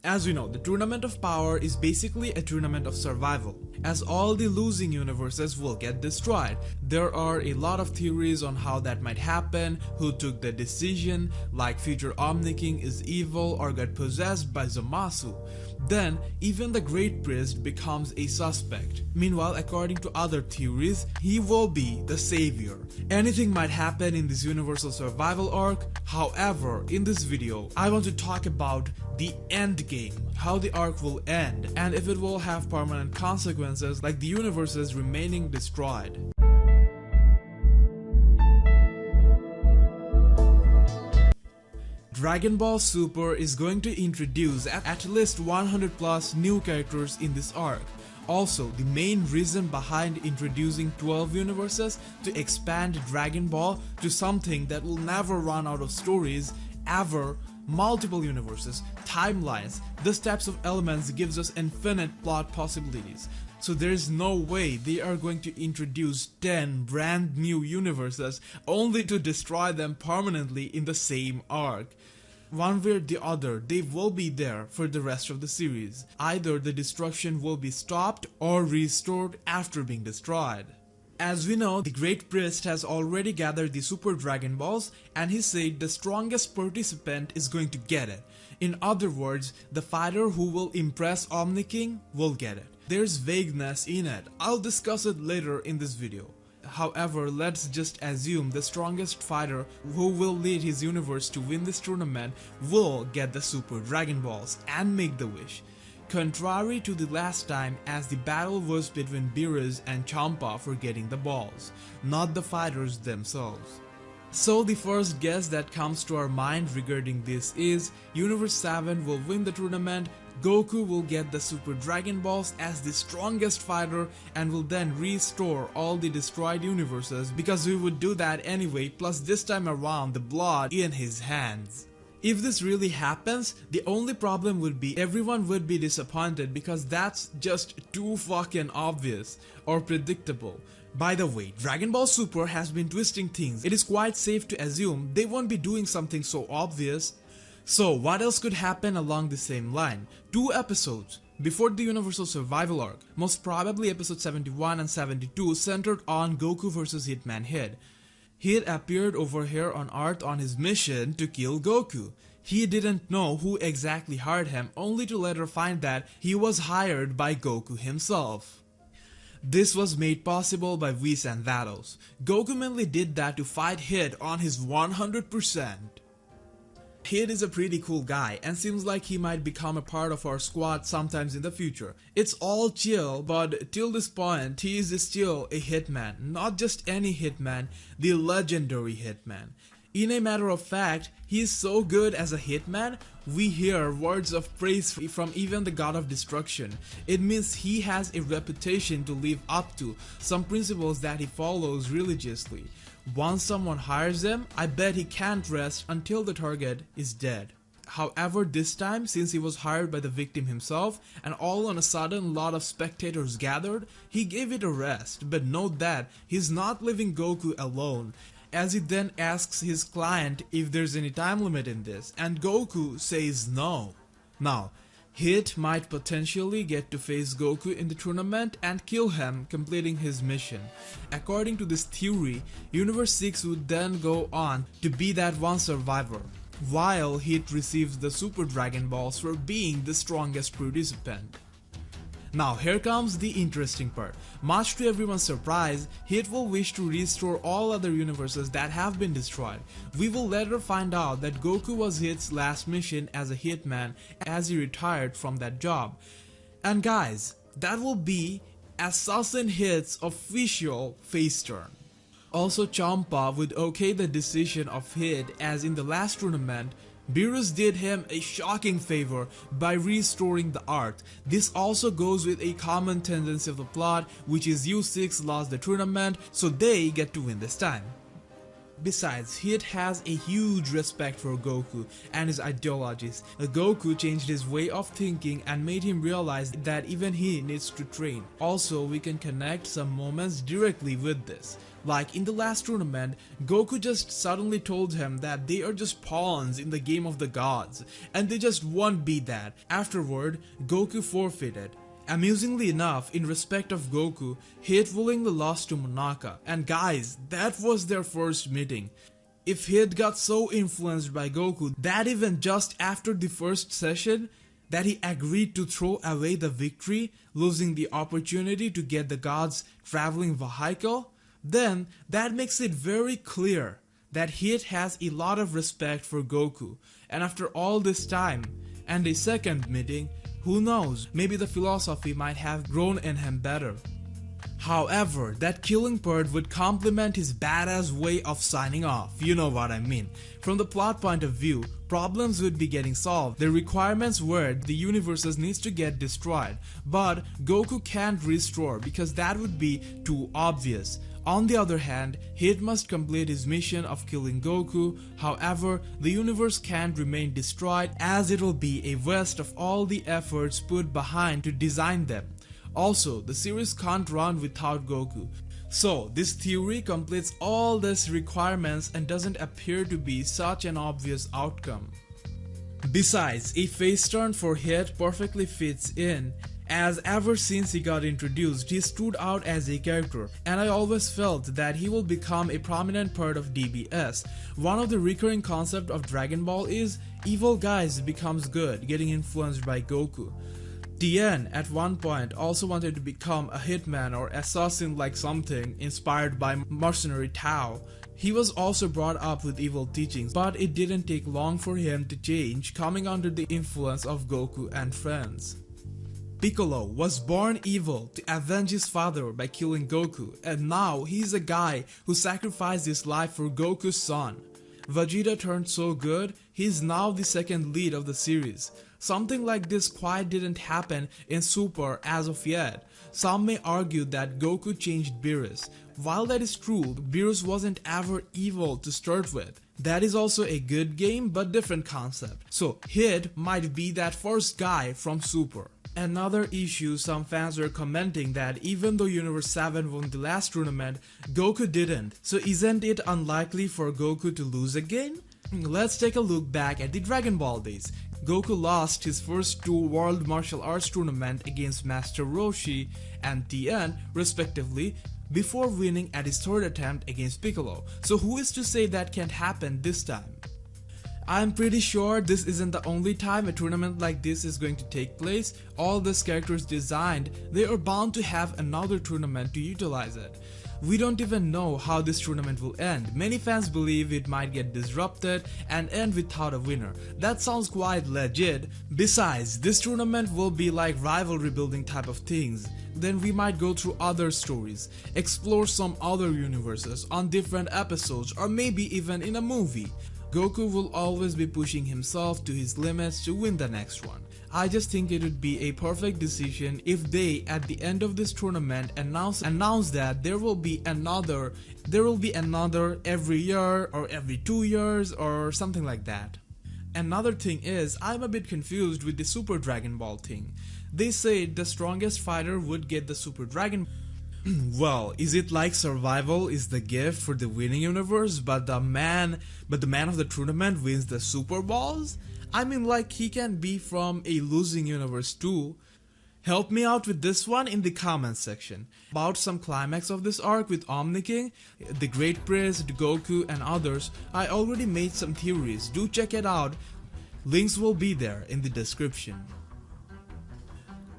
As we know, the Tournament of Power is basically a tournament of survival, as all the losing universes will get destroyed. There are a lot of theories on how that might happen, who took the decision, like future Omni King is evil or got possessed by Zamasu. Then, even the Great Priest becomes a suspect. Meanwhile, according to other theories, he will be the savior. Anything might happen in this universal survival arc. However, in this video, I want to talk about the end game, how the arc will end, and if it will have permanent consequences like the universes remaining destroyed. Dragon Ball Super is going to introduce at least 100 plus new characters in this arc. Also, the main reason behind introducing 12 universes to expand Dragon Ball to something that will never run out of stories ever, multiple universes, timelines, these types of elements gives us infinite plot possibilities. So there is no way they are going to introduce 10 brand new universes only to destroy them permanently in the same arc. One way or the other, they will be there for the rest of the series. Either the destruction will be stopped or restored after being destroyed. As we know, the Great Priest has already gathered the Super Dragon Balls and he said the strongest participant is going to get it. In other words, the fighter who will impress Omni King will get it. There's vagueness in it, I'll discuss it later in this video. However, let's just assume the strongest fighter who will lead his universe to win this tournament will get the Super Dragon Balls and make the wish. Contrary to the last time, as the battle was between Beerus and Champa for getting the balls, not the fighters themselves. So the first guess that comes to our mind regarding this is Universe 7 will win the tournament, Goku will get the Super Dragon Balls as the strongest fighter and will then restore all the destroyed universes because we would do that anyway, plus this time around the blood in his hands. If this really happens, the only problem would be everyone would be disappointed because that's just too fucking obvious or predictable. By the way, Dragon Ball Super has been twisting things. It is quite safe to assume they won't be doing something so obvious. So what else could happen along the same line? 2 episodes before the Universal Survival Arc, most probably episode 71 and 72, centered on Goku vs Hitman Hid. Hid appeared over here on Earth on his mission to kill Goku. He didn't know who exactly hired him, only to later find that he was hired by Goku himself. This was made possible by Whis and Vados. Goku mainly did that to fight Hid on his 100%. Hid is a pretty cool guy and seems like he might become a part of our squad sometimes in the future. It's all chill, but till this point he is still a hitman, not just any hitman, the legendary hitman. In a matter of fact, he is so good as a hitman, we hear words of praise from even the God of Destruction. It means he has a reputation to live up to, some principles that he follows religiously. Once someone hires him, I bet he can't rest until the target is dead. However, this time, since he was hired by the victim himself and all on a sudden lot of spectators gathered, he gave it a rest. But note that he's not leaving Goku alone, as he then asks his client if there's any time limit in this, and Goku says no. Now, Hit might potentially get to face Goku in the tournament and kill him, completing his mission. According to this theory, Universe 6 would then go on to be that one survivor, while Hit receives the Super Dragon Balls for being the strongest participant. Now here comes the interesting part. Much to everyone's surprise, Hit will wish to restore all other universes that have been destroyed. We will later find out that Goku was Hit's last mission as a hitman as he retired from that job. And guys, that will be Assassin Hit's official face turn. Also, Champa would okay the decision of Hit, as in the last tournament, Beerus did him a shocking favor by restoring the Earth. This also goes with a common tendency of the plot, which is U6 lost the tournament, so they get to win this time. Besides, Hit has a huge respect for Goku and his ideologies. Goku changed his way of thinking and made him realize that even he needs to train. Also, we can connect some moments directly with this. Like in the last tournament, Goku just suddenly told him that they are just pawns in the game of the gods, and they just won't be that. Afterward, Goku forfeited. Amusingly enough, in respect of Goku, Hit willingly lost to Monaka, and guys, that was their first meeting. If Hit got so influenced by Goku that even just after the first session, that he agreed to throw away the victory, losing the opportunity to get the god's traveling vehicle, then that makes it very clear that Hit has a lot of respect for Goku, and after all this time, and a second meeting, who knows, maybe the philosophy might have grown in him better. However, that killing part would complement his badass way of signing off, you know what I mean. From the plot point of view, problems would be getting solved. The requirements were the universes needs to get destroyed, but Goku can't restore because that would be too obvious. On the other hand, Hit must complete his mission of killing Goku. However, the universe can't remain destroyed as it will be a waste of all the efforts put behind to design them. Also, the series can't run without Goku. So, this theory completes all these requirements and doesn't appear to be such an obvious outcome. Besides, a face turn for Hit perfectly fits in, as ever since he got introduced, he stood out as a character, and I always felt that he will become a prominent part of DBS. One of the recurring concepts of Dragon Ball is evil guys becomes good, getting influenced by Goku. Tien at one point also wanted to become a hitman or assassin like something inspired by mercenary Tao. He was also brought up with evil teachings, but it didn't take long for him to change, coming under the influence of Goku and friends. Piccolo was born evil to avenge his father by killing Goku, and now he's a guy who sacrificed his life for Goku's son. Vegeta turned so good, he's now the second lead of the series. Something like this quite didn't happen in Super as of yet. Some may argue that Goku changed Beerus. While that is true, Beerus wasn't ever evil to start with. That is also a good game but different concept. So Hit might be that first guy from Super. Another issue, some fans were commenting that even though Universe 7 won the last tournament, Goku didn't. So isn't it unlikely for Goku to lose again? Let's take a look back at the Dragon Ball days. Goku lost his first two World Martial Arts tournament against Master Roshi and Tien respectively before winning at his third attempt against Piccolo. So who is to say that can't happen this time? I'm pretty sure this isn't the only time a tournament like this is going to take place. All these characters designed, they are bound to have another tournament to utilize it. We don't even know how this tournament will end. Many fans believe it might get disrupted and end without a winner. That sounds quite legit. Besides, this tournament will be like rivalry building type of things. Then we might go through other stories, explore some other universes on different episodes, or maybe even in a movie. Goku will always be pushing himself to his limits to win the next one. I just think it would be a perfect decision if they at the end of this tournament announce that there will be another every year or every 2 years or something like that. Another thing is, I'm a bit confused with the Super Dragon Ball thing. They said the strongest fighter would get the Super Dragon Ball. Well, is it like survival is the gift for the winning universe, but the man of the tournament wins the Super Balls? I mean, like, he can be from a losing universe too. Help me out with this one in the comments section. About some climax of this arc with Omni King, the Great Priest, Goku and others, I already made some theories. Do check it out. Links will be there in the description.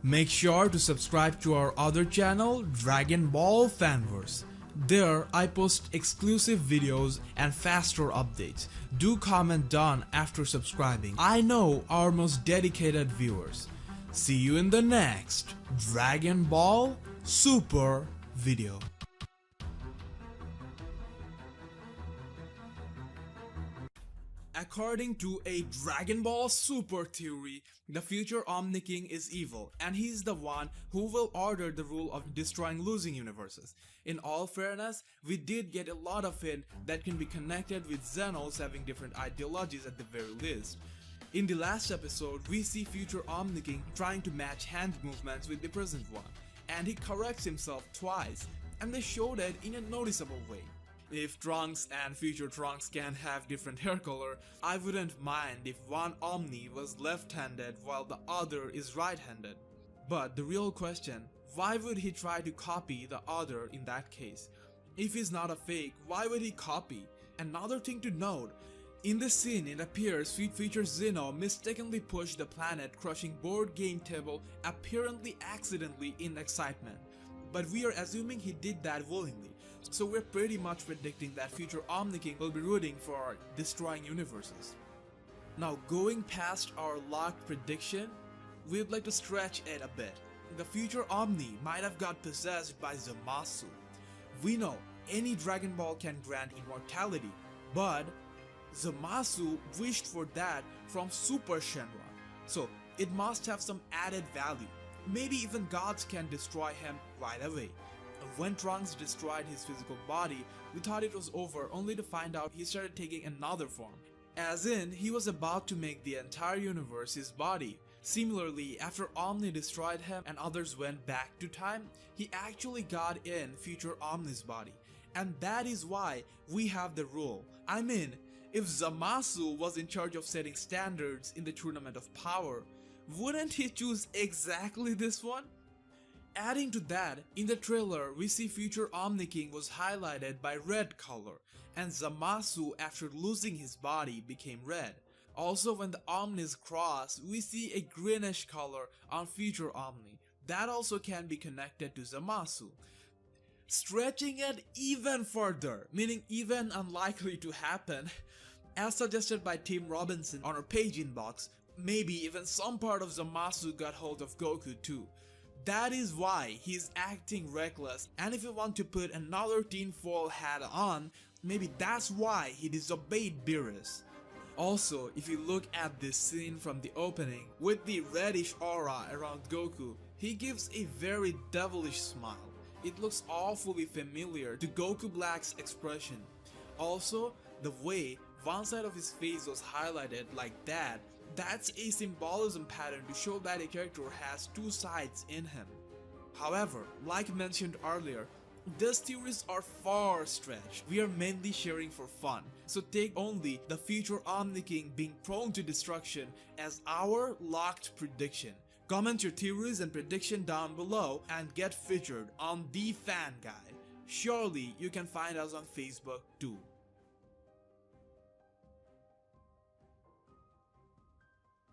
Make sure to subscribe to our other channel, Dragon Ball Fanverse. There, I post exclusive videos and faster updates. Do comment down after subscribing. I know our most dedicated viewers. See you in the next Dragon Ball Super video. According to a Dragon Ball Super theory, the future Omni King is evil and he's the one who will order the rule of destroying losing universes. In all fairness, we did get a lot of it that can be connected with Xenos having different ideologies at the very least. In the last episode, we see future Omni King trying to match hand movements with the present one, and he corrects himself twice, and they showed it in a noticeable way. If Trunks and future Trunks can have different hair color, I wouldn't mind if one Omni was left-handed while the other is right-handed. But the real question, why would he try to copy the other in that case? If he's not a fake, why would he copy? Another thing to note, in this scene it appears future Zeno mistakenly pushed the planet, crushing board game table apparently accidentally in excitement. But we are assuming he did that willingly, so we're pretty much predicting that future Omni King will be rooting for destroying universes. Now, going past our locked prediction, we'd like to stretch it a bit. The future Omni might have got possessed by Zamasu. We know any Dragon Ball can grant immortality, but Zamasu wished for that from Super Shenron, so it must have some added value. Maybe even gods can destroy him right away. When Trunks destroyed his physical body, we thought it was over, only to find out he started taking another form. As in, he was about to make the entire universe his body. Similarly, after Omni destroyed him and others went back to time, he actually got in future Omni's body. And that is why we have the rule. I mean, if Zamasu was in charge of setting standards in the Tournament of Power, wouldn't he choose exactly this one? Adding to that, in the trailer we see future Omni King was highlighted by red color, and Zamasu after losing his body became red. Also, when the Omnis cross, we see a greenish color on future Omni. That also can be connected to Zamasu. Stretching it even further, meaning even unlikely to happen, as suggested by Tim Robinson on our page inbox, maybe even some part of Zamasu got hold of Goku too. That is why he's acting reckless, and if you want to put another tinfoil hat on, maybe that's why he disobeyed Beerus. Also, if you look at this scene from the opening, with the reddish aura around Goku, he gives a very devilish smile. It looks awfully familiar to Goku Black's expression. Also, the way one side of his face was highlighted like that, that's a symbolism pattern to show that a character has two sides in him. However, like mentioned earlier, these theories are far stretched. We are mainly sharing for fun, so take only the future Omni King being prone to destruction as our locked prediction. Comment your theories and prediction down below and get featured on The Fan Guide. Surely you can find us on Facebook too.